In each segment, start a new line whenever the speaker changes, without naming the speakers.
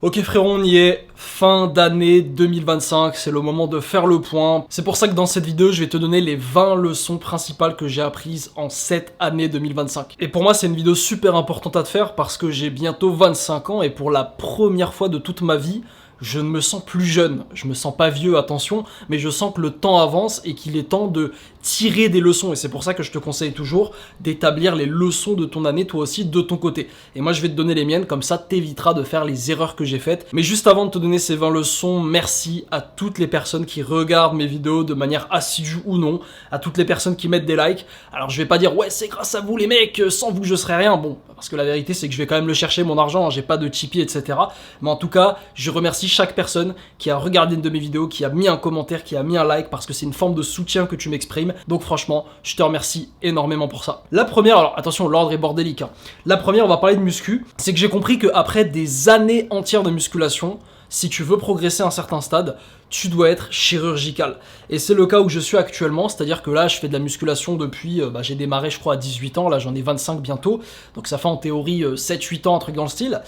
Ok frérot, on y est, fin d'année 2025, c'est le moment de faire le point. C'est pour ça que dans cette vidéo, je vais te donner les 20 leçons principales que j'ai apprises en cette année 2025. Et pour moi, c'est une vidéo super importante à te faire parce que j'ai bientôt 25 ans et pour la première fois de toute ma vie, je ne me sens plus jeune. Je me sens pas vieux, attention, mais je sens que le temps avance et qu'il est temps de tirer des leçons. Et c'est pour ça que je te conseille toujours d'établir les leçons de ton année, toi aussi, de ton côté. Et moi, je vais te donner les miennes, comme ça, t'éviteras de faire les erreurs que j'ai faites. Mais juste avant de te donner ces 20 leçons, merci à toutes les personnes qui regardent mes vidéos de manière assidue ou non, à toutes les personnes qui mettent des likes. Alors, je vais pas dire, ouais, c'est grâce à vous les mecs, sans vous je serais rien. Bon, parce que la vérité, c'est que je vais quand même le chercher, mon argent, hein, j'ai pas de Tipeee, etc. Mais en tout cas, je remercie chaque personne qui a regardé une de mes vidéos, qui a mis un commentaire, qui a mis un like, parce que c'est une forme de soutien que tu m'exprimes. Donc franchement, je te remercie énormément pour ça. La première, alors attention, l'ordre est bordélique, hein. La première, on va parler de muscu. C'est que j'ai compris qu'après des années entières de musculation, si tu veux progresser à un certain stade, tu dois être chirurgical. Et c'est le cas où je suis actuellement, c'est-à-dire que là, je fais de la musculation depuis, j'ai démarré je crois à 18 ans, là j'en ai 25 bientôt, donc ça fait en théorie 7-8 ans, un truc dans le style.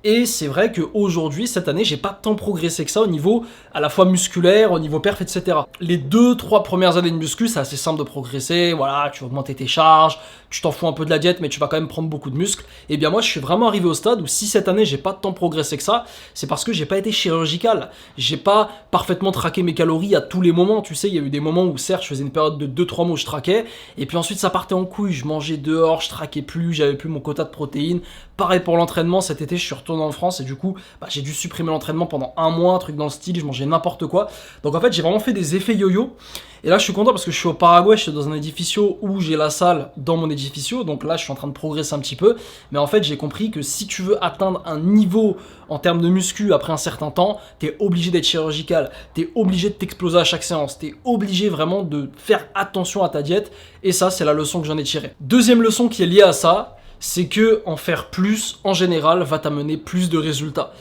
Et c'est vrai qu'aujourd'hui, cette année, j'ai pas tant progressé que ça au niveau à la fois musculaire, au niveau perf, etc. Les 2-3 premières années de muscu, c'est assez simple de progresser, voilà, tu vas augmenter tes charges, tu t'en fous un peu de la diète, mais tu vas quand même prendre beaucoup de muscles. Et bien moi, je suis vraiment arrivé au stade où si cette année, j'ai pas tant progressé que ça, c'est parce que j'ai pas été chirurgical. J'ai pas parfaitement traqué mes calories à tous les moments, tu sais, il y a eu des moments où certes, je faisais une période de 2-3 mois où je traquais, et puis ensuite ça partait en couille, je mangeais dehors, je traquais plus, j'avais plus mon quota de protéines. Pareil pour l'entraînement, cet été, je suis retourné en France et du coup, j'ai dû supprimer l'entraînement pendant un mois, un truc dans le style, je mangeais n'importe quoi. Donc en fait, j'ai vraiment fait des effets yo-yo. Et là, je suis content parce que je suis au Paraguay, je suis dans un édificio où j'ai la salle dans mon édificio. Donc là, je suis en train de progresser un petit peu. Mais en fait, j'ai compris que si tu veux atteindre un niveau en termes de muscu après un certain temps, t'es obligé d'être chirurgical. T'es obligé de t'exploser à chaque séance. T'es obligé vraiment de faire attention à ta diète. Et ça, c'est la leçon que j'en ai tirée. Deuxième leçon qui est liée à ça, c'est que en faire plus, en général, va t'amener plus de résultats.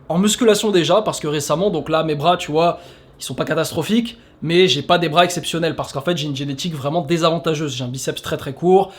En musculation déjà, parce que récemment, donc là, mes bras, tu vois, ils sont pas catastrophiques, mais j'ai pas des bras exceptionnels, parce qu'en fait, j'ai une génétique vraiment désavantageuse. J'ai un biceps très très court,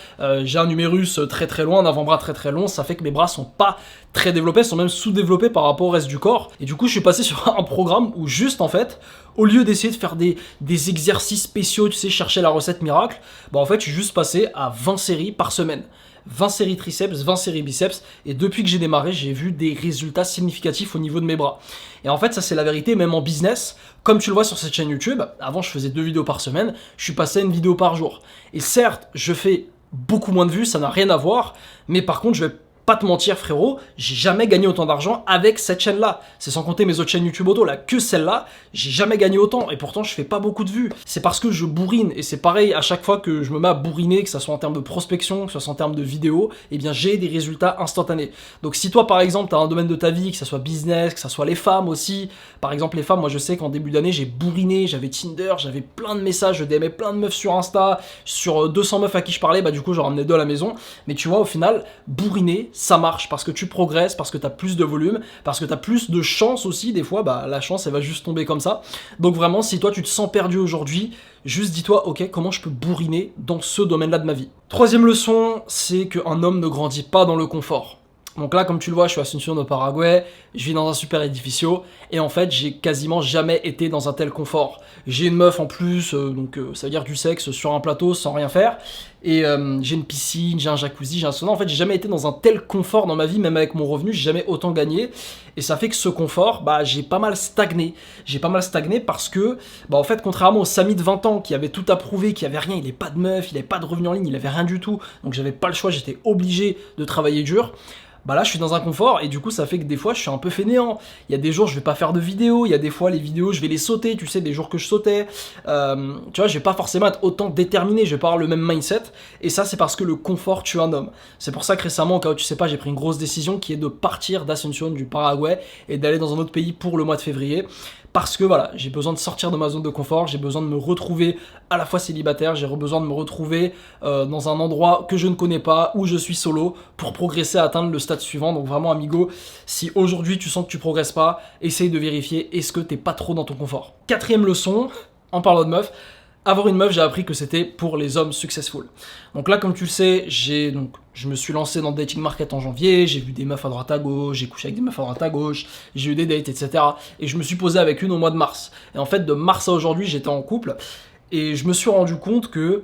j'ai un humérus très très loin, un avant-bras très très long, ça fait que mes bras sont pas très développés, sont même sous-développés par rapport au reste du corps. Et du coup, je suis passé sur un programme où juste, en fait, au lieu d'essayer de faire des exercices spéciaux, tu sais, chercher la recette miracle, en fait, je suis juste passé à 20 séries par semaine. 20 séries triceps, 20 séries biceps, et depuis que j'ai démarré, j'ai vu des résultats significatifs au niveau de mes bras. Et en fait, ça c'est la vérité, même en business, comme tu le vois sur cette chaîne YouTube, avant je faisais 2 vidéos par semaine, je suis passé à une vidéo par jour. Et certes, je fais beaucoup moins de vues, ça n'a rien à voir, mais par contre, je vais pas te mentir frérot, j'ai jamais gagné autant d'argent avec cette chaîne là. C'est sans compter mes autres chaînes YouTube auto là, que celle-là, j'ai jamais gagné autant et pourtant je fais pas beaucoup de vues. C'est parce que je bourrine et c'est pareil à chaque fois que je me mets à bourriner, que ça soit en termes de prospection, que ça soit en termes de vidéos, eh bien j'ai des résultats instantanés. Donc si toi par exemple t'as un domaine de ta vie, que ça soit business, que ça soit les femmes aussi, par exemple les femmes, moi je sais qu'en début d'année j'ai bourriné, j'avais Tinder, j'avais plein de messages, je DMais plein de meufs sur Insta, sur 200 meufs à qui je parlais, du coup j'en ramenais 2 à la maison, mais tu vois au final, bourriner, ça marche parce que tu progresses, parce que tu as plus de volume, parce que tu as plus de chance aussi. Des fois, la chance, elle va juste tomber comme ça. Donc vraiment, si toi, tu te sens perdu aujourd'hui, juste dis-toi, ok, comment je peux bourriner dans ce domaine-là de ma vie. Troisième leçon, c'est qu'un homme ne grandit pas dans le confort. Donc là, comme tu le vois, je suis à Asunción au Paraguay, je vis dans un super édificio, et en fait, j'ai quasiment jamais été dans un tel confort. J'ai une meuf en plus, ça veut dire du sexe sur un plateau sans rien faire, et j'ai une piscine, j'ai un jacuzzi, j'ai un sauna. En fait, j'ai jamais été dans un tel confort dans ma vie, même avec mon revenu, j'ai jamais autant gagné, et ça fait que ce confort, j'ai pas mal stagné. J'ai pas mal stagné parce que, en fait, contrairement au Samy de 20 ans, qui avait tout approuvé, qui avait rien, il avait pas de meuf, il avait pas de revenu en ligne, il avait rien du tout, donc j'avais pas le choix, j'étais obligé de travailler dur. Là je suis dans un confort et du coup ça fait que des fois je suis un peu fainéant. Il y a des jours je vais pas faire de vidéos, il y a des fois les vidéos je vais les sauter, tu sais, des jours que je sautais. Tu vois, je vais pas forcément être autant déterminé, je vais pas avoir le même mindset. Et ça c'est parce que le confort tue un homme. C'est pour ça que récemment, au cas où tu sais pas, j'ai pris une grosse décision qui est de partir d'Asunción, du Paraguay, et d'aller dans un autre pays pour le mois de février. Parce que voilà, j'ai besoin de sortir de ma zone de confort, j'ai besoin de me retrouver à la fois célibataire, j'ai besoin de me retrouver dans un endroit que je ne connais pas, où je suis solo, pour progresser à atteindre le stade suivant. Donc vraiment amigo, si aujourd'hui tu sens que tu progresses pas, essaye de vérifier est-ce que t'es pas trop dans ton confort. Quatrième leçon, en parlant de meuf, Avoir une meuf, j'ai appris que c'était pour les hommes successful. Donc là, comme tu le sais, je me suis lancé dans le dating market en janvier, j'ai vu des meufs à droite à gauche, j'ai couché avec des meufs à droite à gauche, j'ai eu des dates, etc. Et je me suis posé avec une au mois de mars. Et en fait, de mars à aujourd'hui, j'étais en couple, et je me suis rendu compte que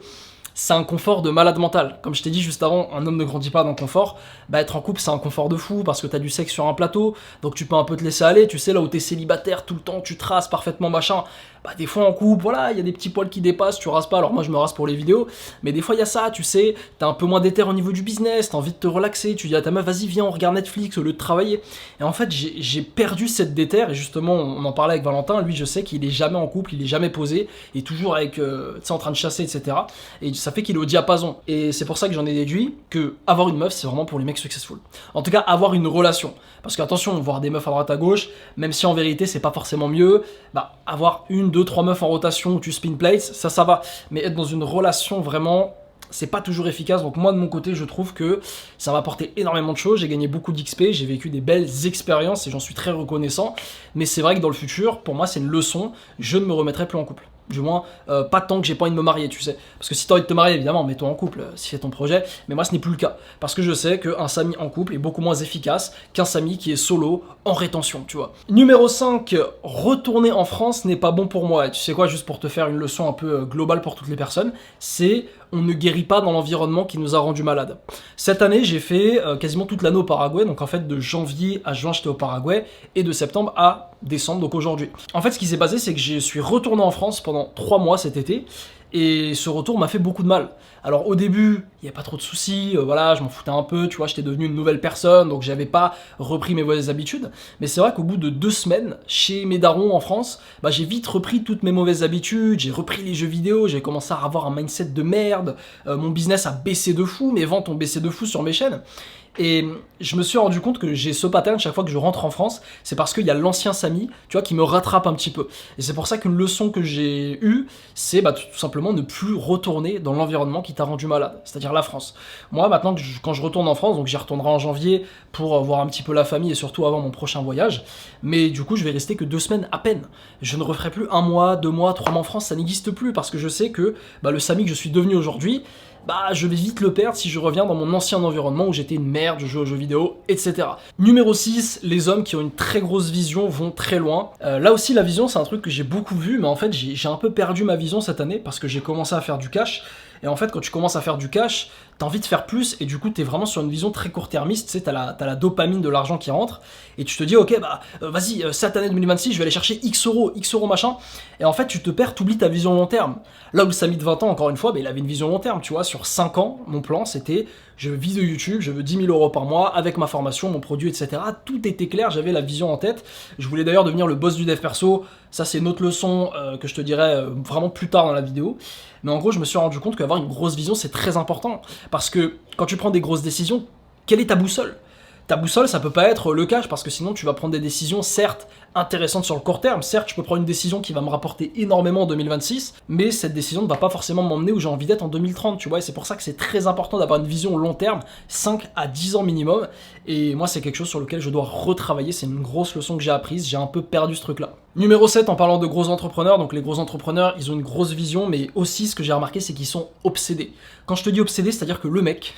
c'est un confort de malade mental. Comme je t'ai dit juste avant, un homme ne grandit pas dans le confort. Bah être en couple, c'est un confort de fou parce que t'as du sexe sur un plateau, donc tu peux un peu te laisser aller. Tu sais, là où t'es célibataire tout le temps, tu traces parfaitement machin. Bah des fois en couple, voilà, il y a des petits poils qui dépassent, tu rases pas. Alors moi je me rase pour les vidéos, mais des fois il y a ça, tu sais, t'as un peu moins d'éther au niveau du business, t'as envie de te relaxer, tu dis à ta meuf vas-y viens on regarde Netflix au lieu de travailler. Et en fait j'ai perdu cette déter et justement on en parlait avec Valentin, lui je sais qu'il est jamais en couple, il est jamais posé, il est toujours avec, tu sais, en train de chasser etc. Et ça fait qu'il est au diapason. Et c'est pour ça que j'en ai déduit que avoir une meuf c'est vraiment pour les mecs successful. En tout cas avoir une relation. Parce qu'attention, voir des meufs à droite à gauche, même si en vérité c'est pas forcément mieux, bah avoir une, deux, trois meufs en rotation où tu spin plates, ça va. Mais être dans une relation vraiment, c'est pas toujours efficace. Donc moi de mon côté, je trouve que ça m'a apporté énormément de choses. J'ai gagné beaucoup d'XP, j'ai vécu des belles expériences et j'en suis très reconnaissant. Mais c'est vrai que dans le futur, pour moi c'est une leçon, je ne me remettrai plus en couple. Du moins, pas tant que j'ai pas envie de me marier, tu sais. Parce que si t'as envie de te marier, évidemment, mets-toi en couple, si c'est ton projet. Mais moi, ce n'est plus le cas. Parce que je sais qu'un Samy en couple est beaucoup moins efficace qu'un Samy qui est solo, en rétention, tu vois. Numéro 5, retourner en France n'est pas bon pour moi. Et tu sais quoi, juste pour te faire une leçon un peu globale pour toutes les personnes, c'est on ne guérit pas dans l'environnement qui nous a rendu malades. Cette année, j'ai fait quasiment toute l'année au Paraguay. Donc en fait, de janvier à juin, j'étais au Paraguay. Et de septembre à décembre, donc aujourd'hui. En fait, ce qui s'est passé, c'est que je suis retourné en France pendant 3 mois cet été, et ce retour m'a fait beaucoup de mal. Alors au début, il n'y a pas trop de soucis, voilà, je m'en foutais un peu, tu vois, j'étais devenu une nouvelle personne, donc j'avais pas repris mes mauvaises habitudes, mais c'est vrai qu'au bout de 2 semaines, chez mes darons en France, bah, j'ai vite repris toutes mes mauvaises habitudes, j'ai repris les jeux vidéo, j'ai commencé à avoir un mindset de merde, mon business a baissé de fou, mes ventes ont baissé de fou sur mes chaînes, et je me suis rendu compte que j'ai ce pattern chaque fois que je rentre en France, c'est parce qu'il y a l'ancien Samy, tu vois, qui me rattrape un petit peu. Et c'est pour ça qu'une leçon que j'ai eue, c'est bah, tout simplement ne plus retourner dans l'environnement qui t'a rendu malade, c'est-à-dire la France. Moi, maintenant, quand je retourne en France, donc j'y retournerai en janvier pour voir un petit peu la famille et surtout avant mon prochain voyage, mais du coup, je vais rester que 2 semaines à peine. Je ne referai plus 1 mois, 2 mois, 3 mois en France, ça n'existe plus parce que je sais que bah, le Samy que je suis devenu aujourd'hui, bah je vais vite le perdre si je reviens dans mon ancien environnement où j'étais une merde, je jouais aux jeux vidéo, etc. Numéro 6, les hommes qui ont une très grosse vision vont très loin. Là aussi la vision c'est un truc que j'ai beaucoup vu, mais en fait j'ai un peu perdu ma vision cette année parce que j'ai commencé à faire du cash. Et en fait, quand tu commences à faire du cash, t'as envie de faire plus et du coup, t'es vraiment sur une vision très court-termiste. Tu sais, t'as la dopamine de l'argent qui rentre et tu te dis, ok, bah vas-y, cette année 2026, je vais aller chercher X euros machin. Et en fait, tu te perds, t'oublies ta vision long terme. Là où le Samy de 20 ans, encore une fois, bah, il avait une vision long terme. Tu vois, sur 5 ans, mon plan, c'était je vise de YouTube, je veux 10 000 euros par mois avec ma formation, mon produit, etc. Tout était clair, j'avais la vision en tête. Je voulais d'ailleurs devenir le boss du dev perso. Ça, c'est une autre leçon que je te dirai vraiment plus tard dans la vidéo. Mais en gros, je me suis rendu compte qu'avoir une grosse vision, c'est très important. Parce que quand tu prends des grosses décisions, quelle est ta boussole ? Ta boussole, ça peut pas être le cash, parce que sinon tu vas prendre des décisions, certes, intéressantes sur le court terme. Certes, je peux prendre une décision qui va me rapporter énormément en 2026, mais cette décision ne va pas forcément m'emmener où j'ai envie d'être en 2030, tu vois. Et c'est pour ça que c'est très important d'avoir une vision long terme, 5 à 10 ans minimum. Et moi, c'est quelque chose sur lequel je dois retravailler. C'est une grosse leçon que j'ai apprise. J'ai un peu perdu ce truc-là. Numéro 7, en parlant de gros entrepreneurs, donc les gros entrepreneurs, ils ont une grosse vision, mais aussi ce que j'ai remarqué, c'est qu'ils sont obsédés. Quand je te dis obsédé, c'est-à-dire que le mec,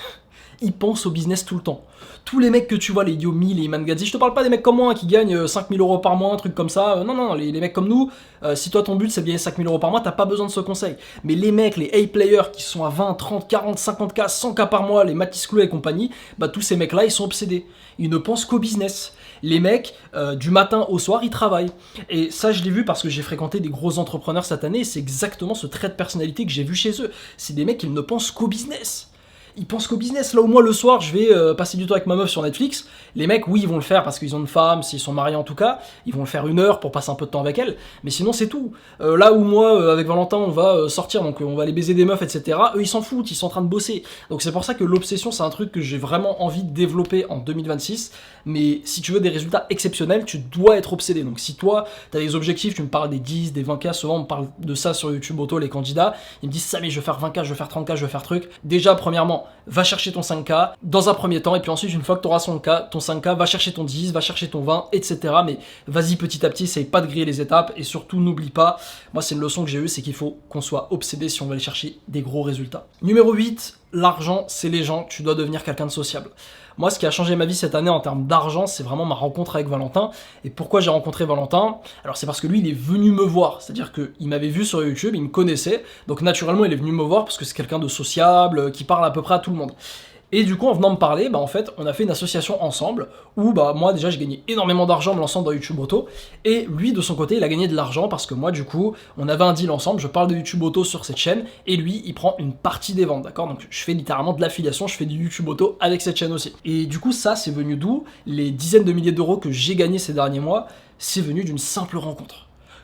il pense au business tout le temps. Tous les mecs que tu vois, les Yomi, les Mangazi, je te parle pas des mecs comme moi qui gagnent 5 000 euros par mois, un truc comme ça. Non, les mecs comme nous, si toi ton but c'est de gagner 5 000 euros par mois, t'as pas besoin de ce conseil. Mais les mecs, les A-players qui sont à 20, 30, 40, 50K, 100K par mois, les Mathis Clou et compagnie, bah tous ces mecs-là, ils sont obsédés. Ils ne pensent qu'au business. Les mecs, du matin au soir, ils travaillent. Et ça, je l'ai vu parce que j'ai fréquenté des gros entrepreneurs cette année, et c'est exactement ce trait de personnalité que j'ai vu chez eux. C'est des mecs qui ne pensent qu'au business. Ils pensent qu'au business. Là où moi le soir je vais passer du temps avec ma meuf sur Netflix, les mecs oui ils vont le faire parce qu'ils ont une femme, s'ils sont mariés en tout cas, ils vont le faire 1 heure pour passer un peu de temps avec elle, mais sinon c'est tout. Là où moi avec Valentin on va sortir, donc on va aller baiser des meufs etc, eux ils s'en foutent, ils sont en train de bosser. Donc c'est pour ça que l'obsession c'est un truc que j'ai vraiment envie de développer en 2026, mais si tu veux des résultats exceptionnels, tu dois être obsédé. Donc si toi t'as des objectifs, tu me parles des 10, des 20K, souvent on me parle de ça sur YouTube auto, les candidats, ils me disent ça mais je veux faire 20K, je veux faire 30K, je veux faire truc. Déjà premièrement, va chercher ton 5K dans un premier temps, et puis ensuite, une fois que tu auras ton 5K, va chercher ton 10, va chercher ton 20, etc. Mais vas-y petit à petit, essaye pas de griller les étapes, et surtout, n'oublie pas, moi c'est une leçon que j'ai eue, c'est qu'il faut qu'on soit obsédé si on veut aller chercher des gros résultats. Numéro 8, l'argent, c'est les gens, tu dois devenir quelqu'un de sociable. Moi, ce qui a changé ma vie cette année en termes d'argent, c'est vraiment ma rencontre avec Valentin. Et pourquoi j'ai rencontré Valentin? Alors c'est parce que lui, il est venu me voir. C'est-à-dire qu'il m'avait vu sur YouTube, il me connaissait. Donc naturellement, il est venu me voir parce que c'est quelqu'un de sociable, qui parle à peu près à tout le monde. Et du coup, en venant me parler, en fait, on a fait une association ensemble où moi déjà j'ai gagné énormément d'argent en me lançant dans YouTube Auto, et lui de son côté il a gagné de l'argent parce que moi du coup on avait un deal ensemble, je parle de YouTube Auto sur cette chaîne et lui il prend une partie des ventes, d'accord? Donc je fais littéralement de l'affiliation, je fais du YouTube Auto avec cette chaîne aussi. Et du coup ça c'est venu d'où? Les dizaines de milliers d'euros que j'ai gagnés ces derniers mois, c'est venu d'une simple rencontre.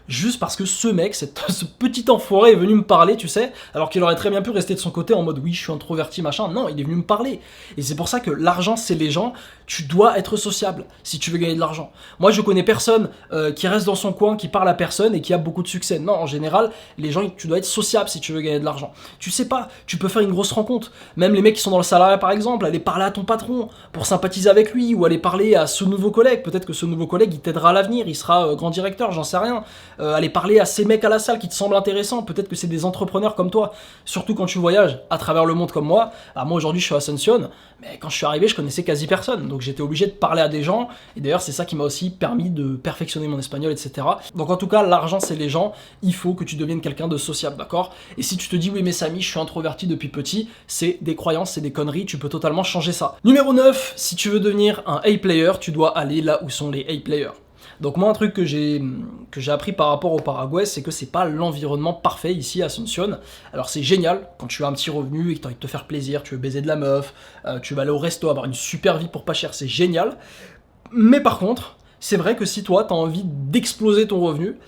Juste parce que ce mec, ce petit enfoiré est venu me parler, tu sais, alors qu'il aurait très bien pu rester de son côté en mode oui, je suis introverti, machin. Non, il est venu me parler. Et c'est pour ça que l'argent, c'est les gens. Tu dois être sociable si tu veux gagner de l'argent. Moi, je connais personne qui reste dans son coin, qui parle à personne et qui a beaucoup de succès. Non, en général, les gens, tu dois être sociable si tu veux gagner de l'argent. Tu sais pas, tu peux faire une grosse rencontre. Même les mecs qui sont dans le salariat, par exemple, aller parler à ton patron pour sympathiser avec lui ou aller parler à ce nouveau collègue. Peut-être que ce nouveau collègue, il t'aidera à l'avenir, il sera grand directeur, j'en sais rien. Aller parler à ces mecs à la salle qui te semblent intéressants, peut-être que c'est des entrepreneurs comme toi, surtout quand tu voyages à travers le monde comme moi. Moi aujourd'hui je suis à Asuncion, mais quand je suis arrivé je connaissais quasi personne, donc j'étais obligé de parler à des gens, et d'ailleurs c'est ça qui m'a aussi permis de perfectionner mon espagnol, etc. Donc en tout cas l'argent c'est les gens, il faut que tu deviennes quelqu'un de sociable, d'accord? Et si tu te dis oui mais Samy je suis introverti depuis petit, c'est des croyances, c'est des conneries, tu peux totalement changer ça. Numéro 9, si tu veux devenir un A-player, tu dois aller là où sont les A-players. Donc moi un truc que j'ai appris par rapport au Paraguay, c'est que c'est pas l'environnement parfait ici à Asuncion. Alors c'est génial quand tu as un petit revenu et que tu as envie de te faire plaisir, tu veux baiser de la meuf, tu vas aller au resto, avoir une super vie pour pas cher, c'est génial. Mais par contre, c'est vrai que si toi t'as envie d'exploser ton revenu,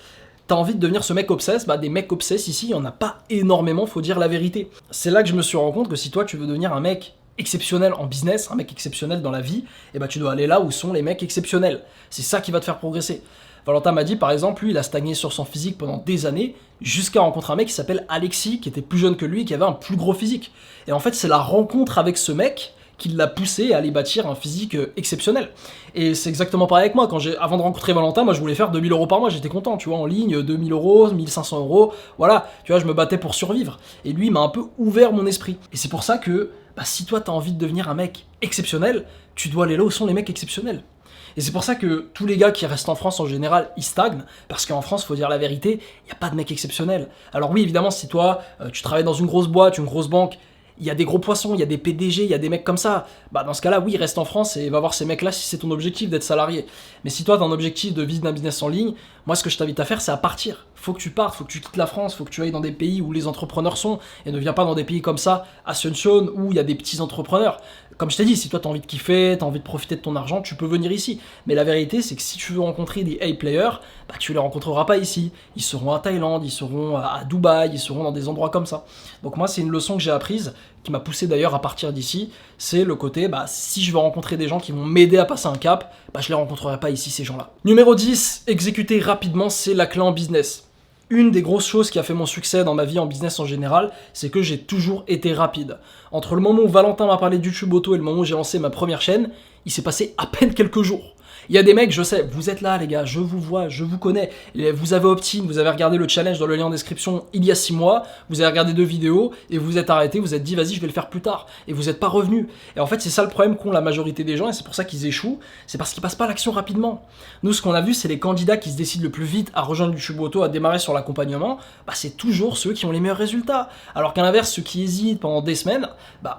t'as envie de devenir ce mec obsesse, des mecs obsesses ici, il y en a pas énormément, faut dire la vérité. C'est là que je me suis rendu compte que si toi tu veux devenir un mec exceptionnel en business, un mec exceptionnel dans la vie, tu dois aller là où sont les mecs exceptionnels. C'est ça qui va te faire progresser. Valentin m'a dit par exemple, lui il a stagné sur son physique pendant des années, jusqu'à rencontrer un mec qui s'appelle Alexis, qui était plus jeune que lui et qui avait un plus gros physique. Et en fait c'est la rencontre avec ce mec qui l'a poussé à aller bâtir un physique exceptionnel. Et c'est exactement pareil avec moi, avant de rencontrer Valentin, moi je voulais faire 2000 euros par mois, j'étais content, tu vois, en ligne, 2000 euros, 1500 euros, voilà, tu vois, je me battais pour survivre. Et lui, il m'a un peu ouvert mon esprit. Et c'est pour ça que, si toi t'as envie de devenir un mec exceptionnel, tu dois aller là où sont les mecs exceptionnels. Et c'est pour ça que tous les gars qui restent en France en général, ils stagnent, parce qu'en France, faut dire la vérité, il n'y a pas de mec exceptionnel. Alors oui, évidemment, si toi, tu travailles dans une grosse boîte, une grosse banque, il y a des gros poissons, il y a des PDG, il y a des mecs comme ça. Dans ce cas-là, oui, reste en France et va voir ces mecs-là si c'est ton objectif d'être salarié. Mais si toi, t'as un objectif de vivre d'un business en ligne, moi, ce que je t'invite à faire, c'est à partir. Faut que tu partes, faut que tu quittes la France, faut que tu ailles dans des pays où les entrepreneurs sont, et ne viens pas dans des pays comme ça, Asuncion, où il y a des petits entrepreneurs. Comme je t'ai dit, si toi, t'as envie de kiffer, t'as envie de profiter de ton argent, tu peux venir ici. Mais la vérité, c'est que si tu veux rencontrer des A-players, tu les rencontreras pas ici. Ils seront à Thaïlande, ils seront à Dubaï, ils seront dans des endroits comme ça. Donc moi, c'est une leçon que j'ai apprise, qui m'a poussé d'ailleurs à partir d'ici, c'est le côté, si je veux rencontrer des gens qui vont m'aider à passer un cap, je les rencontrerai pas ici, ces gens-là. Numéro 10, exécuter rapidement, c'est la clé en business. Une des grosses choses qui a fait mon succès dans ma vie en business en général, c'est que j'ai toujours été rapide. Entre le moment où Valentin m'a parlé de YouTube Auto et le moment où j'ai lancé ma première chaîne, il s'est passé à peine quelques jours. Il y a des mecs, je sais, vous êtes là les gars, je vous vois, je vous connais, vous avez opt-in, vous avez regardé le challenge dans le lien en description il y a 6 mois, vous avez regardé 2 vidéos et vous êtes arrêté, vous êtes dit vas-y je vais le faire plus tard, et vous n'êtes pas revenu. Et en fait c'est ça le problème qu'ont la majorité des gens, et c'est pour ça qu'ils échouent, c'est parce qu'ils passent pas à l'action rapidement. Nous ce qu'on a vu c'est les candidats qui se décident le plus vite à rejoindre YouTube Auto, à démarrer sur l'accompagnement, c'est toujours ceux qui ont les meilleurs résultats. Alors qu'à l'inverse, ceux qui hésitent pendant des semaines,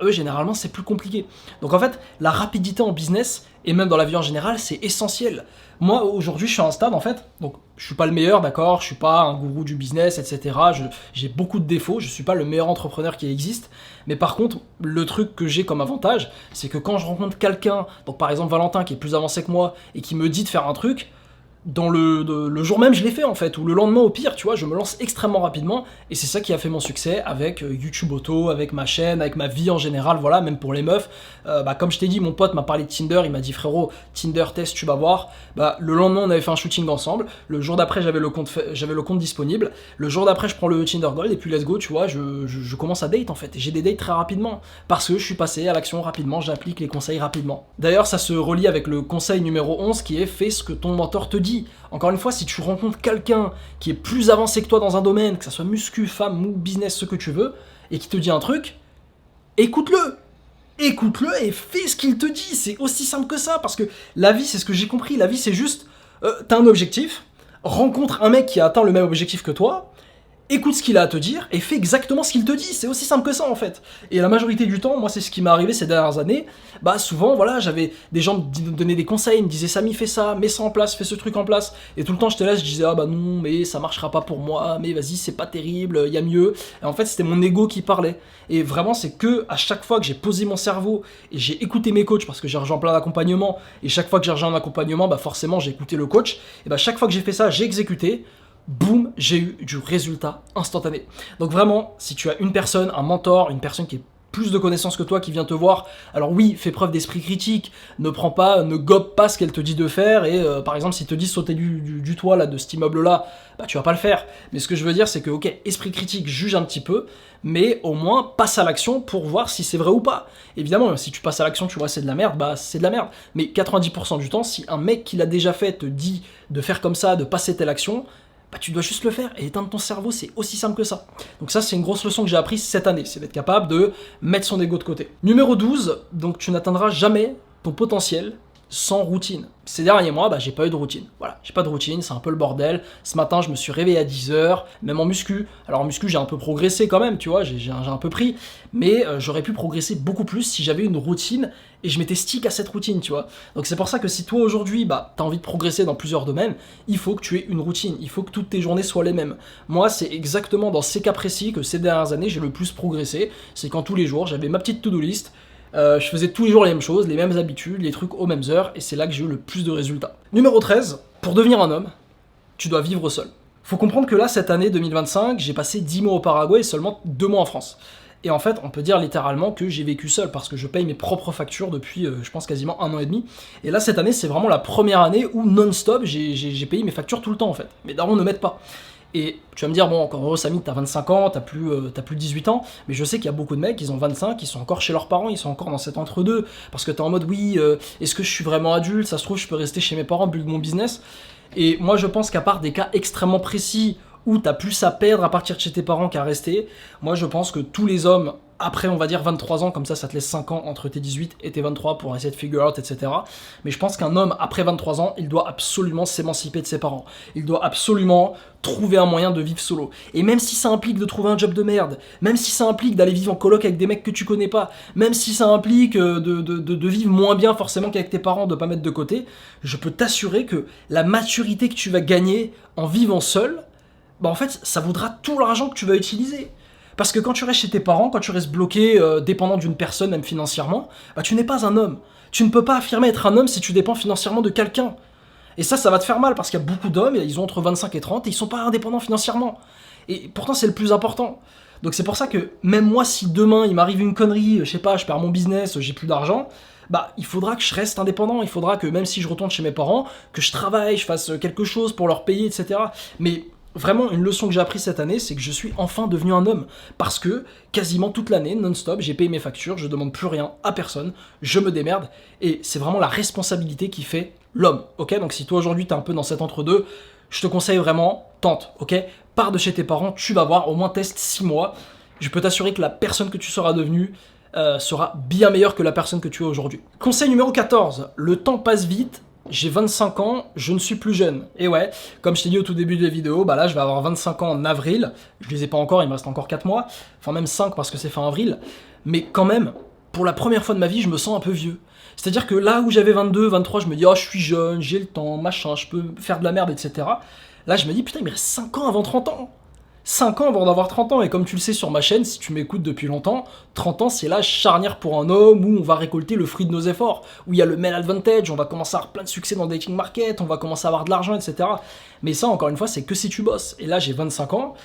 eux généralement c'est plus compliqué. Donc en fait la rapidité en business, et même dans la vie en général, c'est essentiel. Moi, aujourd'hui, je suis à un stade, en fait, donc je suis pas le meilleur, d'accord, je suis pas un gourou du business, etc. J'ai beaucoup de défauts, je suis pas le meilleur entrepreneur qui existe, mais par contre, le truc que j'ai comme avantage, c'est que quand je rencontre quelqu'un, donc par exemple Valentin, qui est plus avancé que moi, et qui me dit de faire un truc, le jour même je l'ai fait en fait, ou le lendemain au pire, tu vois, je me lance extrêmement rapidement, et c'est ça qui a fait mon succès avec YouTube Auto, avec ma chaîne, avec ma vie en général, voilà, même pour les meufs. Comme je t'ai dit, mon pote m'a parlé de Tinder, il m'a dit frérot, Tinder test, tu vas voir. Le lendemain on avait fait un shooting ensemble, le jour d'après j'avais le compte disponible, le jour d'après je prends le Tinder Gold, et puis let's go, tu vois, je commence à date en fait, et j'ai des dates très rapidement, parce que je suis passé à l'action rapidement, j'applique les conseils rapidement. D'ailleurs ça se relie avec le conseil numéro 11 qui est fais ce que ton mentor te dit. Encore une fois, si tu rencontres quelqu'un qui est plus avancé que toi dans un domaine, que ça soit muscu, femme ou business, ce que tu veux, et qui te dit un truc, écoute-le. Écoute-le et fais ce qu'il te dit. C'est aussi simple que ça, parce que la vie, c'est ce que j'ai compris, la vie c'est juste, t'as un objectif, rencontre un mec qui a atteint le même objectif que toi, écoute ce qu'il a à te dire et fais exactement ce qu'il te dit, c'est aussi simple que ça en fait. Et la majorité du temps, moi c'est ce qui m'est arrivé ces dernières années, souvent voilà, j'avais des gens me donnaient des conseils, ils me disaient Samy fais ça, mets ça en place, fais ce truc en place, et tout le temps j'étais là, je disais non mais ça marchera pas pour moi, mais vas-y c'est pas terrible, y a mieux, et en fait c'était mon ego qui parlait. Et vraiment c'est que à chaque fois que j'ai posé mon cerveau et j'ai écouté mes coachs, parce que j'ai rejoint plein d'accompagnements, et chaque fois que j'ai rejoint un accompagnement, forcément j'ai écouté le coach, et chaque fois que j'ai fait ça, j'ai exécuté, boum, j'ai eu du résultat instantané. Donc vraiment, si tu as une personne, un mentor, une personne qui est plus de connaissances que toi qui vient te voir, alors oui, fais preuve d'esprit critique, ne gobe pas ce qu'elle te dit de faire, et par exemple, s'il te dit sauter du toit là, de cet immeuble-là, tu vas pas le faire. Mais ce que je veux dire, c'est que, ok, esprit critique, juge un petit peu, mais au moins, passe à l'action pour voir si c'est vrai ou pas. Évidemment, si tu passes à l'action, tu vois c'est de la merde, c'est de la merde. Mais 90% du temps, si un mec qui l'a déjà fait te dit de faire comme ça, de passer telle action, tu dois juste le faire et éteindre ton cerveau, c'est aussi simple que ça. Donc ça, c'est une grosse leçon que j'ai apprise cette année, c'est d'être capable de mettre son ego de côté. Numéro 12, donc tu n'atteindras jamais ton potentiel sans routine. Ces derniers mois, j'ai pas eu de routine. Voilà, j'ai pas de routine, c'est un peu le bordel. Ce matin, je me suis réveillé à 10h, même en muscu. Alors en muscu, j'ai un peu progressé quand même, tu vois, j'ai un peu pris. Mais j'aurais pu progresser beaucoup plus si j'avais une routine et je m'étais stick à cette routine, tu vois. Donc c'est pour ça que si toi aujourd'hui, t'as envie de progresser dans plusieurs domaines, il faut que tu aies une routine, il faut que toutes tes journées soient les mêmes. Moi, c'est exactement dans ces cas précis que ces dernières années, j'ai le plus progressé. C'est quand tous les jours, j'avais ma petite to-do list, je faisais tous les jours les mêmes choses, les mêmes habitudes, les trucs aux mêmes heures, et c'est là que j'ai eu le plus de résultats. Numéro 13, pour devenir un homme, tu dois vivre seul. Faut comprendre que là, cette année 2025, j'ai passé 10 mois au Paraguay et seulement 2 mois en France. Et en fait, on peut dire littéralement que j'ai vécu seul, parce que je paye mes propres factures depuis, je pense, quasiment 1 an et demi. Et là, cette année, c'est vraiment la première année où non-stop, j'ai payé mes factures tout le temps, en fait. Mes darons ne m'aident pas. Et tu vas me dire, bon, encore heureux, Samy, t'as 25 ans, t'as plus 18 ans, mais je sais qu'il y a beaucoup de mecs, ils ont 25, ils sont encore chez leurs parents, ils sont encore dans cet entre-deux, parce que t'es en mode, oui, est-ce que je suis vraiment adulte, ça se trouve, je peux rester chez mes parents, build mon business. Et moi, je pense qu'à part des cas extrêmement précis, où t'as plus à perdre à partir de chez tes parents qu'à rester, moi, je pense que tous les hommes, après, on va dire 23 ans, comme ça te laisse 5 ans entre tes 18 et tes 23 pour essayer de figure out, etc. Mais je pense qu'un homme, après 23 ans, il doit absolument s'émanciper de ses parents. Il doit absolument trouver un moyen de vivre solo. Et même si ça implique de trouver un job de merde, même si ça implique d'aller vivre en coloc avec des mecs que tu connais pas, même si ça implique de vivre moins bien forcément qu'avec tes parents, de pas mettre de côté, je peux t'assurer que la maturité que tu vas gagner en vivant seul, en fait, ça vaudra tout l'argent que tu vas utiliser. Parce que quand tu restes chez tes parents, quand tu restes bloqué, dépendant d'une personne, même financièrement, tu n'es pas un homme. Tu ne peux pas affirmer être un homme si tu dépends financièrement de quelqu'un. Et ça va te faire mal, parce qu'il y a beaucoup d'hommes, ils ont entre 25 et 30, et ils sont pas indépendants financièrement. Et pourtant, c'est le plus important. Donc c'est pour ça que, même moi, si demain, il m'arrive une connerie, je sais pas, je perds mon business, j'ai plus d'argent, il faudra que je reste indépendant, il faudra que, même si je retourne chez mes parents, que je travaille, je fasse quelque chose pour leur payer, etc. Mais vraiment, une leçon que j'ai apprise cette année, c'est que je suis enfin devenu un homme. Parce que, quasiment toute l'année, non-stop, j'ai payé mes factures, je demande plus rien à personne, je me démerde, et c'est vraiment la responsabilité qui fait l'homme, ok? Donc si toi aujourd'hui t'es un peu dans cet entre-deux, je te conseille vraiment, tente, ok? Pars de chez tes parents, tu vas voir, au moins teste 6 mois, je peux t'assurer que la personne que tu seras devenue sera bien meilleure que la personne que tu es aujourd'hui. Conseil numéro 14, le temps passe vite. J'ai 25 ans, je ne suis plus jeune. Et ouais, comme je t'ai dit au tout début de la vidéo, là je vais avoir 25 ans en avril. Je les ai pas encore, il me reste encore 4 mois. Enfin même 5 parce que c'est fin avril. Mais quand même, pour la première fois de ma vie, je me sens un peu vieux. C'est-à-dire que là où j'avais 22, 23, je me dis « Oh, je suis jeune, j'ai le temps, machin, je peux faire de la merde, etc. » Là, je me dis « Putain, il me reste 5 ans avant 30 ans. 5 ans avant d'avoir 30 ans, et comme tu le sais sur ma chaîne, si tu m'écoutes depuis longtemps, 30 ans c'est l'âge charnière pour un homme où on va récolter le fruit de nos efforts, où il y a le male advantage, on va commencer à avoir plein de succès dans le dating market, on va commencer à avoir de l'argent, etc. Mais ça, encore une fois, c'est que si tu bosses. Et là, j'ai 25 ans,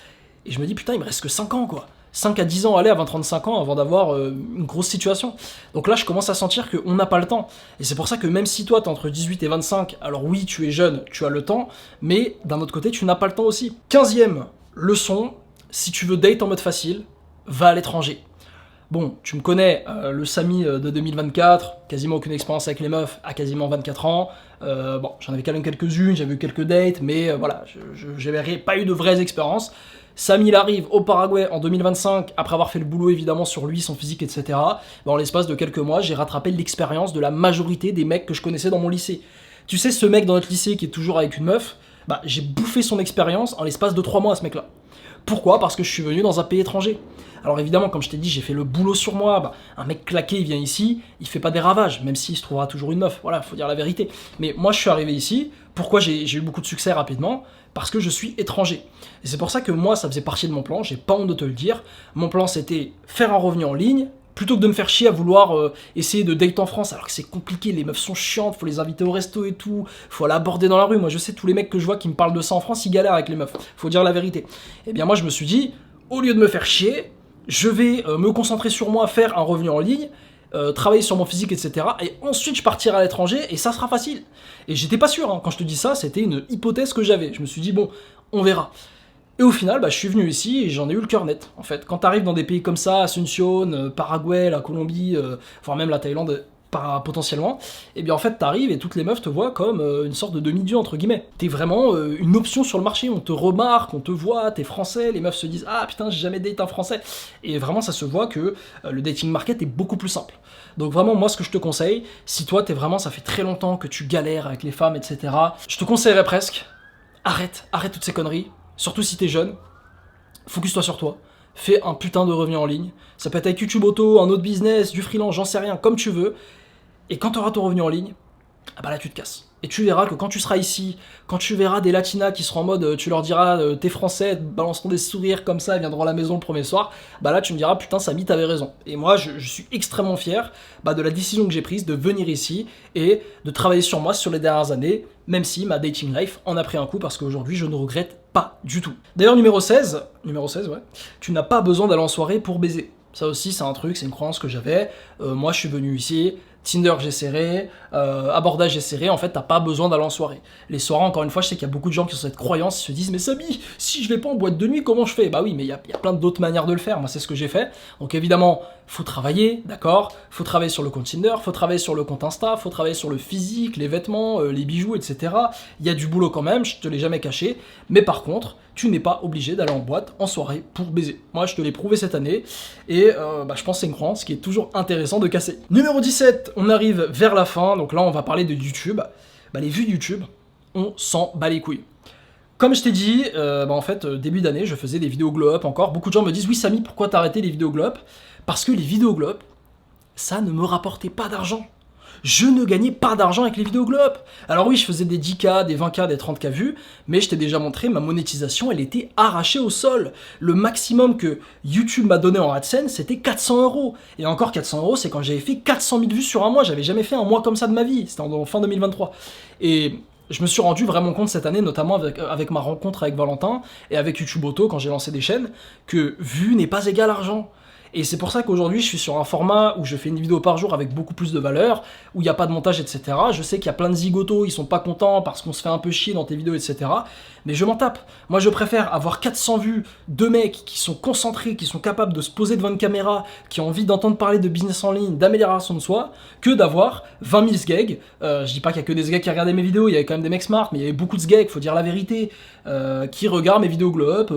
et je me dis, putain, il me reste que 5 ans, quoi. 5 à 10 ans, allez, avant 35 ans, avant d'avoir une grosse situation. Donc là, je commence à sentir qu'on n'a pas le temps. Et c'est pour ça que même si toi, t'es entre 18 et 25, alors oui, tu es jeune, tu as le temps, mais d'un autre côté, tu n'as pas le temps aussi. 15e leçon, si tu veux date en mode facile, va à l'étranger. Bon, tu me connais, le Samy de 2024, quasiment aucune expérience avec les meufs, à quasiment 24 ans. Bon, j'en avais quand même quelques-unes, j'avais eu quelques dates, mais voilà, j'avais pas eu de vraies expériences. Samy, il arrive au Paraguay en 2025, après avoir fait le boulot évidemment sur lui, son physique, etc. En l'espace de quelques mois, j'ai rattrapé l'expérience de la majorité des mecs que je connaissais dans mon lycée. Tu sais, ce mec dans notre lycée qui est toujours avec une meuf, bah, j'ai bouffé son expérience en l'espace de 3 mois à ce mec-là. Pourquoi? Parce que je suis venu dans un pays étranger. Alors évidemment, comme je t'ai dit, j'ai fait le boulot sur moi. Bah, un mec claqué, il vient ici, il fait pas des ravages, même s'il se trouvera toujours une meuf. Voilà, faut dire la vérité. Mais moi, je suis arrivé ici. Pourquoi j'ai eu beaucoup de succès rapidement? Parce que je suis étranger. Et c'est pour ça que moi, ça faisait partie de mon plan. J'ai pas honte de te le dire. Mon plan, c'était faire un revenu en ligne, plutôt que de me faire chier à vouloir essayer de date en France, alors que c'est compliqué, les meufs sont chiantes, faut les inviter au resto et tout, faut aller aborder dans la rue. Moi je sais, tous les mecs que je vois qui me parlent de ça en France, ils galèrent avec les meufs, faut dire la vérité. Et bien moi je me suis dit, au lieu de me faire chier, je vais me concentrer sur moi, faire un revenu en ligne, travailler sur mon physique, etc. Et ensuite je partirai à l'étranger et ça sera facile. Et j'étais pas sûr, hein. Quand je te dis ça, c'était une hypothèse que j'avais. Je me suis dit, bon, on verra. Et au final, bah, je suis venu ici et j'en ai eu le cœur net. En fait, quand t'arrives dans des pays comme ça, Asuncion, Paraguay, la Colombie, voire même la Thaïlande, potentiellement, et bien en fait t'arrives et toutes les meufs te voient comme une sorte de demi-dieu entre guillemets. T'es vraiment une option sur le marché, on te remarque, on te voit, t'es français, les meufs se disent ah putain j'ai jamais date un français. Et vraiment ça se voit que le dating market est beaucoup plus simple. Donc vraiment moi ce que je te conseille, si toi t'es vraiment, ça fait très longtemps que tu galères avec les femmes, etc. Je te conseillerais presque, arrête toutes ces conneries. Surtout si t'es jeune, focus-toi sur toi, fais un putain de revenu en ligne, ça peut être avec YouTube Auto, un autre business, du freelance, j'en sais rien, comme tu veux, et quand t'auras ton revenu en ligne, ah bah là tu te casses. Et tu verras que quand tu seras ici, quand tu verras des latinas qui seront en mode, tu leur diras t'es français, balanceront des sourires comme ça, elles viendront à la maison le premier soir, bah là tu me diras putain Samy t'avais raison. Et moi je suis extrêmement fier de la décision que j'ai prise de venir ici et de travailler sur moi sur les dernières années, même si ma dating life en a pris un coup parce qu'aujourd'hui je ne regrette pas du tout. D'ailleurs numéro 16, ouais, tu n'as pas besoin d'aller en soirée pour baiser. Ça aussi c'est un truc, c'est une croyance que j'avais, moi je suis venu ici, Tinder j'ai serré, abordage j'ai serré, en fait t'as pas besoin d'aller en soirée. Les soirées, encore une fois, je sais qu'il y a beaucoup de gens qui ont cette croyance, ils se disent mais Samy, si je vais pas en boîte de nuit, comment je fais? Bah oui, mais il y a plein d'autres manières de le faire, moi c'est ce que j'ai fait. Donc évidemment, faut travailler, d'accord? Faut travailler sur le compte Tinder, faut travailler sur le compte Insta, faut travailler sur le physique, les vêtements, les bijoux, etc. Il y a du boulot quand même, je te l'ai jamais caché, mais par contre, tu n'es pas obligé d'aller en boîte, en soirée, pour baiser. Moi, je te l'ai prouvé cette année, et je pense que c'est une croyance qui est toujours intéressant de casser. Numéro 17, on arrive vers la fin, donc là on va parler de YouTube. Les vues YouTube, on s'en bat les couilles. Comme je t'ai dit, en fait, début d'année, je faisais des vidéos glow up encore. Beaucoup de gens me disent, oui Samy, pourquoi t'as arrêté les vidéos glow up? Parce que les vidéos glow up, ça ne me rapportait pas d'argent. Je ne gagnais pas d'argent avec les vidéos glow up. Alors oui, je faisais des 10K, des 20K, des 30K vues, mais je t'ai déjà montré, ma monétisation, elle était arrachée au sol. Le maximum que YouTube m'a donné en AdSense, c'était 400 €. Et encore 400 €, c'est quand j'avais fait 400 000 vues sur un mois. J'avais jamais fait un mois comme ça de ma vie. C'était en fin 2023. Et je me suis rendu vraiment compte cette année, notamment avec ma rencontre avec Valentin et avec YouTube Auto, quand j'ai lancé des chaînes, que vue n'est pas égal argent. Et c'est pour ça qu'aujourd'hui, je suis sur un format où je fais une vidéo par jour avec beaucoup plus de valeur, où il n'y a pas de montage, etc. Je sais qu'il y a plein de zigotos, ils sont pas contents parce qu'on se fait un peu chier dans tes vidéos, etc. Mais je m'en tape. Moi, je préfère avoir 400 vues de mecs qui sont concentrés, qui sont capables de se poser devant une caméra, qui ont envie d'entendre parler de business en ligne, d'amélioration de soi, que d'avoir 20 000 sgags. Je dis pas qu'il y a que des sgags qui regardaient mes vidéos, il y avait quand même des mecs smart, mais il y avait beaucoup de sgags, faut dire la vérité, qui regardent mes vidéos glow up.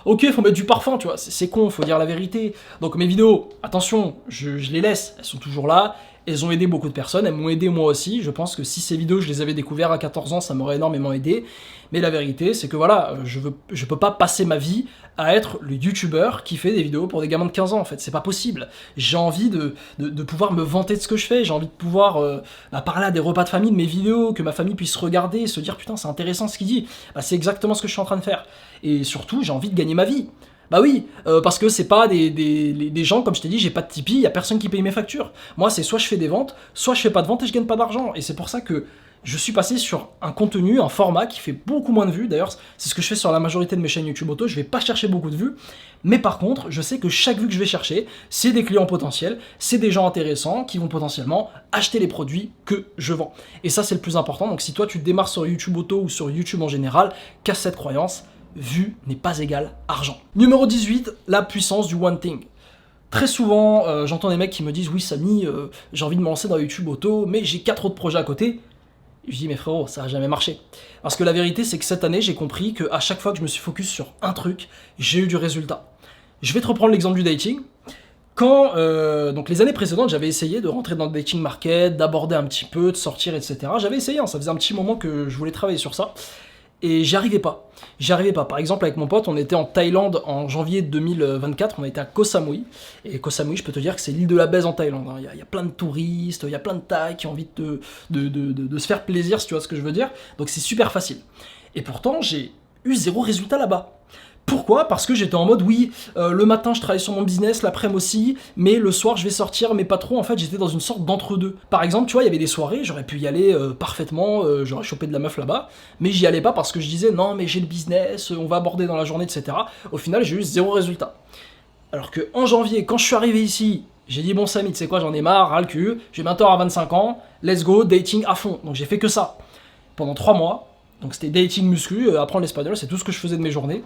Ok, faut mettre du parfum, tu vois, c'est con, faut dire la vérité. Donc mes vidéos, attention, je les laisse, elles sont toujours là, elles ont aidé beaucoup de personnes, elles m'ont aidé moi aussi. Je pense que si ces vidéos, je les avais découvertes à 14 ans, ça m'aurait énormément aidé. Mais la vérité, c'est que voilà, je peux pas passer ma vie à être le youtubeur qui fait des vidéos pour des gamins de 15 ans, en fait. C'est pas possible. J'ai envie de pouvoir me vanter de ce que je fais, j'ai envie de pouvoir parler à des repas de famille de mes vidéos, que ma famille puisse regarder et se dire putain, c'est intéressant ce qu'il dit. Bah, c'est exactement ce que je suis en train de faire. Et surtout, j'ai envie de gagner ma vie. Bah oui, parce que c'est pas des gens, comme je t'ai dit, j'ai pas de Tipeee, y a personne qui paye mes factures. Moi, c'est soit je fais des ventes, soit je fais pas de ventes et je gagne pas d'argent. Et c'est pour ça que je suis passé sur un contenu, un format qui fait beaucoup moins de vues. D'ailleurs, c'est ce que je fais sur la majorité de mes chaînes YouTube auto. Je vais pas chercher beaucoup de vues. Mais par contre, je sais que chaque vue que je vais chercher, c'est des clients potentiels, c'est des gens intéressants qui vont potentiellement acheter les produits que je vends. Et ça, c'est le plus important. Donc si toi, tu démarres sur YouTube auto ou sur YouTube en général, casse cette croyance. Vue n'est pas égal argent. Numéro 18, la puissance du one thing. Très souvent, j'entends des mecs qui me disent « Oui, Samy, j'ai envie de me lancer dans YouTube auto, mais j'ai 4 autres projets à côté. » Je dis « Mais frérot, ça n'a jamais marché. » Parce que la vérité, c'est que cette année, j'ai compris qu'à chaque fois que je me suis focus sur un truc, j'ai eu du résultat. Je vais te reprendre l'exemple du dating. Quand, donc les années précédentes, j'avais essayé de rentrer dans le dating market, d'aborder un petit peu, de sortir, etc. J'avais essayé, ça faisait un petit moment que je voulais travailler sur ça. Et j'y arrivais pas. Par exemple, avec mon pote, on était en Thaïlande en janvier 2024, on a été à Koh Samui. Et Koh Samui, je peux te dire que c'est l'île de la baise en Thaïlande. Il y a plein de touristes, il y a plein de Thaïs qui ont envie de se faire plaisir, si tu vois ce que je veux dire. Donc c'est super facile. Et pourtant, j'ai eu 0 résultat là-bas. Pourquoi ? Parce que j'étais en mode oui, le matin je travaille sur mon business, l'après-midi aussi, mais le soir je vais sortir, mais pas trop. En fait, j'étais dans une sorte d'entre-deux. Par exemple, tu vois, il y avait des soirées, j'aurais pu y aller parfaitement, j'aurais chopé de la meuf là-bas, mais j'y allais pas parce que je disais non, mais j'ai le business, on va aborder dans la journée, etc. Au final, j'ai eu 0 résultat. Alors que en janvier, quand je suis arrivé ici, j'ai dit bon Samy, tu sais quoi, j'en ai marre, ras le cul, j'ai bientôt à 25 ans, let's go, dating à fond. Donc j'ai fait que ça pendant 3 mois. Donc c'était dating muscu, apprendre l'espagnol, c'est tout ce que je faisais de mes journées.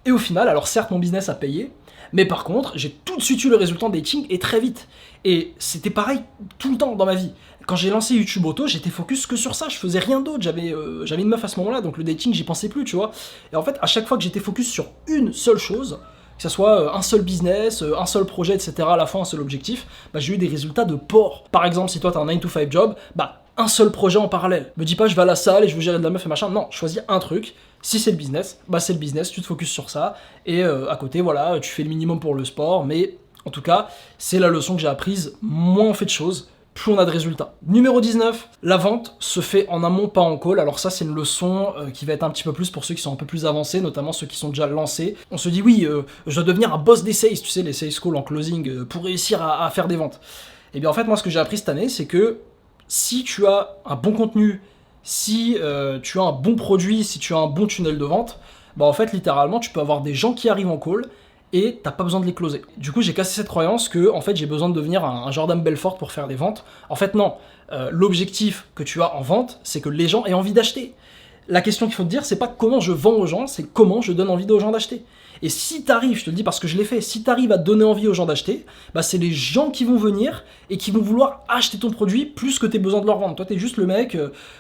Et au final, alors certes mon business a payé, mais par contre j'ai tout de suite eu le résultat en dating et très vite. Et c'était pareil tout le temps dans ma vie. Quand j'ai lancé YouTube Auto, j'étais focus que sur ça, je faisais rien d'autre, j'avais une meuf à ce moment-là, donc le dating j'y pensais plus, tu vois. Et en fait, à chaque fois que j'étais focus sur une seule chose, que ce soit un seul business, un seul projet, etc., à la fin un seul objectif, bah, j'ai eu des résultats de porc. Par exemple, si toi t'as un 9 to 5 job, bah un seul projet en parallèle. Me dis pas je vais à la salle et je veux gérer de la meuf et machin, non, choisis un truc. Si c'est le business, bah c'est le business, tu te focuses sur ça, et à côté, voilà, tu fais le minimum pour le sport, mais en tout cas, c'est la leçon que j'ai apprise, moins on fait de choses, plus on a de résultats. Numéro 19, la vente se fait en amont, pas en call. Alors ça, c'est une leçon qui va être un petit peu plus pour ceux qui sont un peu plus avancés, notamment ceux qui sont déjà lancés. On se dit, oui, je dois devenir un boss des sales, tu sais, les sales calls en closing, pour réussir à faire des ventes. Et bien en fait, moi, ce que j'ai appris cette année, c'est que si tu as un bon contenu, si tu as un bon produit, si tu as un bon tunnel de vente, bah en fait littéralement tu peux avoir des gens qui arrivent en call et t'as pas besoin de les closer. Du coup j'ai cassé cette croyance que en fait j'ai besoin de devenir un Jordan Belfort pour faire des ventes. En fait non, l'objectif que tu as en vente, c'est que les gens aient envie d'acheter. La question qu'il faut te dire, c'est pas comment je vends aux gens, c'est comment je donne envie aux gens d'acheter. Et si t'arrives, je te le dis parce que je l'ai fait, si t'arrives à donner envie aux gens d'acheter, bah c'est les gens qui vont venir et qui vont vouloir acheter ton produit plus que t'aies besoin de leur vendre. Toi t'es juste le mec,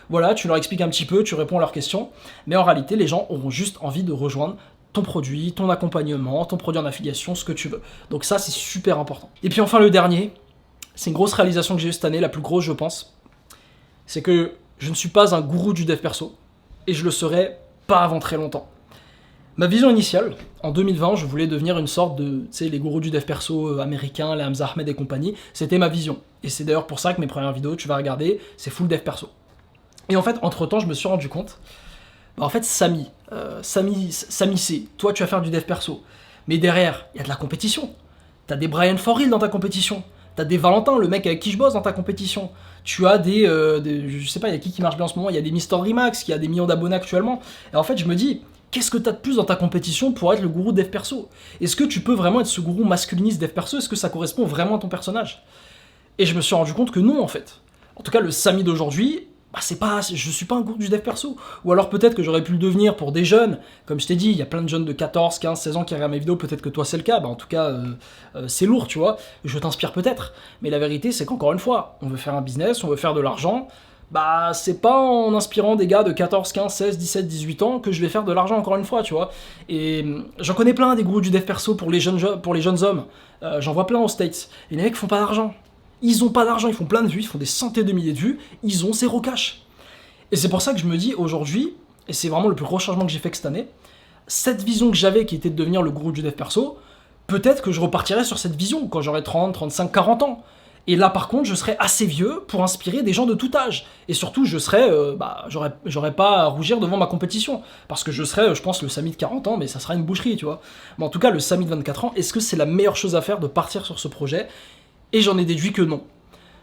voilà, tu leur expliques un petit peu, tu réponds à leurs questions, mais en réalité les gens auront juste envie de rejoindre ton produit, ton accompagnement, ton produit en affiliation, ce que tu veux. Donc ça c'est super important. Et puis enfin le dernier, c'est une grosse réalisation que j'ai eue cette année, la plus grosse je pense, c'est que je ne suis pas un gourou du dev perso, et je le serai pas avant très longtemps. Ma vision initiale, en 2020, je voulais devenir une sorte de, tu sais, les gourous du dev perso américains, les Hamza Ahmed et compagnie, c'était ma vision. Et c'est d'ailleurs pour ça que mes premières vidéos, tu vas regarder, c'est full dev perso. Et en fait, entre-temps, je me suis rendu compte, bah en fait, Samy C, toi tu vas faire du dev perso, mais derrière, il y a de la compétition. T'as des Brian Foril dans ta compétition, t'as des Valentin, le mec avec qui je bosse dans ta compétition, tu as des je sais pas, il y a qui marche bien en ce moment, il y a des Mister Remax, qui a des millions d'abonnés actuellement, et en fait, je me dis, qu'est-ce que t'as de plus dans ta compétition pour être le gourou dev perso? Est-ce que tu peux vraiment être ce gourou masculiniste dev perso? Est-ce que ça correspond vraiment à ton personnage? Et je me suis rendu compte que non, en fait. En tout cas, le Samy d'aujourd'hui, bah je suis pas un gourou du dev perso. Ou alors peut-être que j'aurais pu le devenir pour des jeunes. Comme je t'ai dit, il y a plein de jeunes de 14, 15, 16 ans qui regardent mes vidéos, peut-être que toi c'est le cas. Bah en tout cas, c'est lourd, tu vois. Je t'inspire peut-être. Mais la vérité, c'est qu'encore une fois, on veut faire un business, on veut faire de l'argent. Bah c'est pas en inspirant des gars de 14, 15, 16, 17, 18 ans que je vais faire de l'argent encore une fois, tu vois. Et j'en connais plein des gourous du dev perso pour les jeunes hommes. J'en vois plein aux States. Et les mecs font pas d'argent. Ils ont pas d'argent, ils font plein de vues, ils font des centaines de milliers de vues, ils ont zéro cash. Et c'est pour ça que je me dis aujourd'hui, et c'est vraiment le plus gros changement que j'ai fait que cette année, cette vision que j'avais qui était de devenir le gourou du dev perso, peut-être que je repartirai sur cette vision quand j'aurai 30, 35, 40 ans. Et là par contre je serai assez vieux pour inspirer des gens de tout âge. Et surtout j'aurais pas à rougir devant ma compétition. Parce que je serai, je pense, le Samy de 40 ans, mais ça sera une boucherie, tu vois. Mais en tout cas le Samy de 24 ans, est-ce que c'est la meilleure chose à faire de partir sur ce projet? Et j'en ai déduit que non.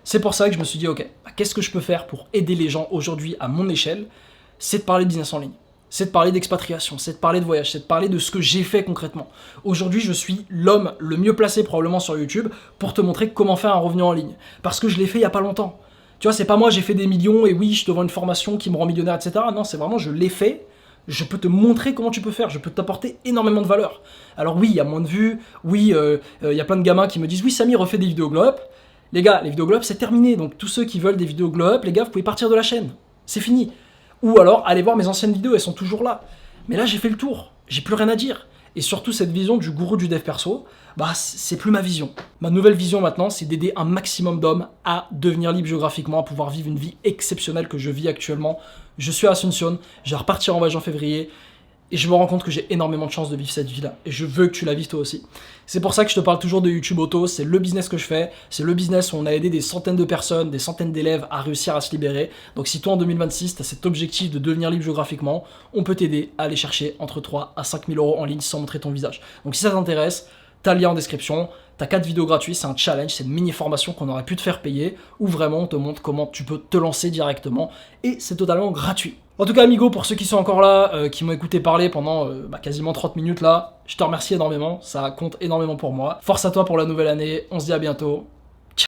C'est pour ça que je me suis dit, ok, qu'est-ce que je peux faire pour aider les gens aujourd'hui à mon échelle? C'est de parler de business en ligne. C'est de parler d'expatriation, c'est de parler de voyage, c'est de parler de ce que j'ai fait concrètement. Aujourd'hui, je suis l'homme le mieux placé probablement sur YouTube pour te montrer comment faire un revenu en ligne. Parce que je l'ai fait il y a pas longtemps. Tu vois, c'est pas moi, j'ai fait des millions et oui, je te vends une formation qui me rend millionnaire, etc. Non, c'est vraiment, je l'ai fait. Je peux te montrer comment tu peux faire, je peux t'apporter énormément de valeur. Alors oui, il y a moins de vues, oui, il y a plein de gamins qui me disent « Oui, Samy, refais des vidéos glow up ». Les gars, les vidéos glow up, c'est terminé. Donc tous ceux qui veulent des vidéos glow up, les gars, vous pouvez partir de la chaîne. C'est fini. Ou alors, allez voir mes anciennes vidéos, elles sont toujours là. Mais là, j'ai fait le tour, j'ai plus rien à dire. Et surtout, cette vision du gourou du dev perso, bah, c'est plus ma vision. Ma nouvelle vision maintenant, c'est d'aider un maximum d'hommes à devenir libres géographiquement, à pouvoir vivre une vie exceptionnelle que je vis actuellement. Je suis à Asunción, je vais repartir en voyage en février, et je me rends compte que j'ai énormément de chance de vivre cette vie-là. Et je veux que tu la vives toi aussi. C'est pour ça que je te parle toujours de YouTube Auto, c'est le business que je fais, c'est le business où on a aidé des centaines de personnes, des centaines d'élèves à réussir à se libérer. Donc si toi en 2026, tu as cet objectif de devenir libre géographiquement, on peut t'aider à aller chercher entre 3 à 5 000 € en ligne sans montrer ton visage. Donc si ça t'intéresse, t'as le lien en description, t'as 4 vidéos gratuites, c'est un challenge, c'est une mini-formation qu'on aurait pu te faire payer, où vraiment on te montre comment tu peux te lancer directement, et c'est totalement gratuit. En tout cas, amigo, pour ceux qui sont encore là, qui m'ont écouté parler pendant quasiment 30 minutes là, je te remercie énormément, ça compte énormément pour moi. Force à toi pour la nouvelle année, on se dit à bientôt,